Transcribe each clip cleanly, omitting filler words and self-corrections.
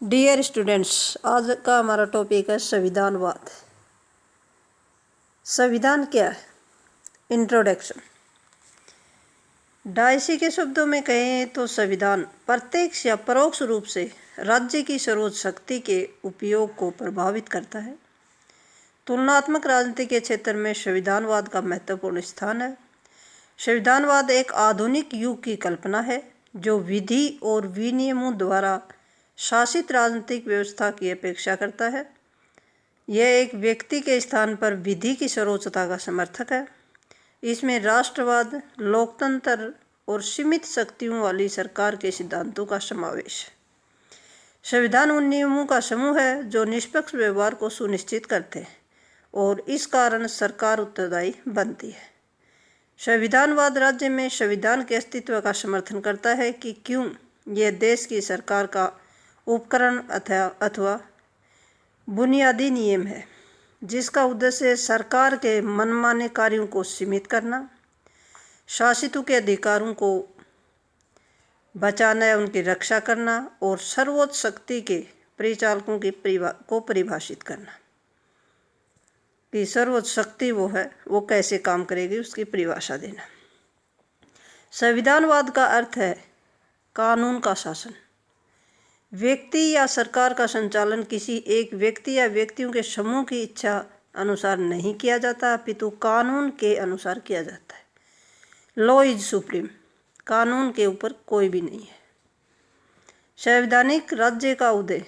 Dear students, आज का हमारा टॉपिक है संविधानवाद। संविधान क्या है? इंट्रोडक्शन। डायसी के शब्दों में कहें तो संविधान प्रत्यक्ष या परोक्ष रूप से राज्य की सर्वोच्च शक्ति के उपयोग को प्रभावित करता है। तुलनात्मक राजनीति के क्षेत्र में संविधानवाद का महत्वपूर्ण स्थान है। संविधानवाद एक आधुनिक युग की कल्पना है जो विधि और विनियमों द्वारा शासित राजनीतिक व्यवस्था की अपेक्षा करता है। यह एक व्यक्ति के स्थान पर विधि की सर्वोच्चता का समर्थक है। इसमें राष्ट्रवाद, लोकतंत्र और सीमित शक्तियों वाली सरकार के सिद्धांतों का समावेश है। संविधान उन नियमों का समूह है जो निष्पक्ष व्यवहार को सुनिश्चित करते हैं और इस कारण सरकार उत्तरदायी बनती है। संविधानवाद राज्य में संविधान के अस्तित्व का समर्थन करता है कि क्यों यह देश की सरकार का उपकरण अथवा बुनियादी नियम है जिसका उद्देश्य सरकार के मनमाने कार्यों को सीमित करना, शासितों के अधिकारों को बचाना या उनकी रक्षा करना और सर्वोच्च शक्ति के परिचालकों को परिभाषित करना कि सर्वोच्च शक्ति वो है, वो कैसे काम करेगी, उसकी परिभाषा देना। संविधानवाद का अर्थ है कानून का शासन। व्यक्ति या सरकार का संचालन किसी एक व्यक्ति या व्यक्तियों के समूह की इच्छा अनुसार नहीं किया जाता, अपितु कानून के अनुसार किया जाता है। लॉ इज सुप्रीम, कानून के ऊपर कोई भी नहीं है। संवैधानिक राज्य का उदय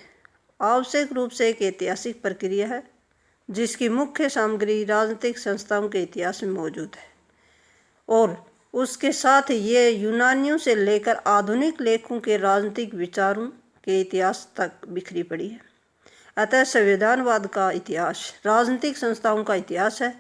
आवश्यक रूप से एक ऐतिहासिक प्रक्रिया है जिसकी मुख्य सामग्री राजनीतिक संस्थाओं के इतिहास में मौजूद है और उसके साथ ये यूनानियों से लेकर आधुनिक लेखकों के राजनीतिक विचारों के इतिहास तक बिखरी पड़ी है। अतः संविधानवाद का इतिहास राजनीतिक संस्थाओं का इतिहास है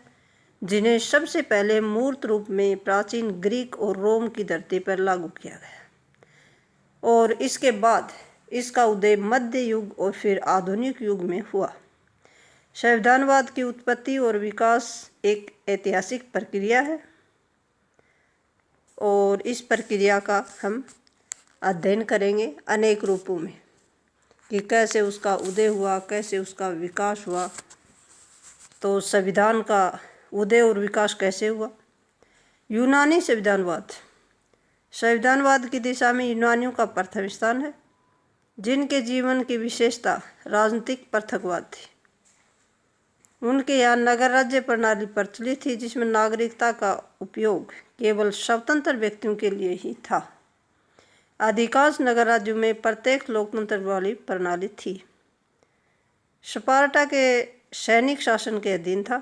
जिन्हें सबसे पहले मूर्त रूप में प्राचीन ग्रीक और रोम की धरती पर लागू किया गया और इसके बाद इसका उदय मध्य युग और फिर आधुनिक युग में हुआ। संविधानवाद की उत्पत्ति और विकास एक ऐतिहासिक प्रक्रिया है और इस प्रक्रिया का हम अध्ययन करेंगे अनेक रूपों में कि कैसे उसका उदय हुआ, कैसे उसका विकास हुआ। तो संविधान का उदय और विकास कैसे हुआ? यूनानी संविधानवाद। संविधानवाद की दिशा में यूनानियों का प्रथम स्थान है जिनके जीवन की विशेषता राजनीतिक पृथकवाद थी। उनके यहाँ नगर राज्य प्रणाली प्रचलित थी जिसमें नागरिकता का उपयोग केवल स्वतंत्र व्यक्तियों के लिए ही था। अधिकांश नगर राज्यों में प्रत्येक लोकतंत्र वाली प्रणाली थी। स्पार्टा के सैनिक शासन के अधीन था।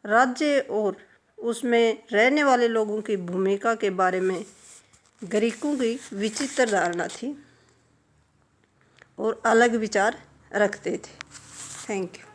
राज्य और उसमें रहने वाले लोगों की भूमिका के बारे में ग्रीकों की विचित्र धारणा थी और अलग विचार रखते थे। Thank you.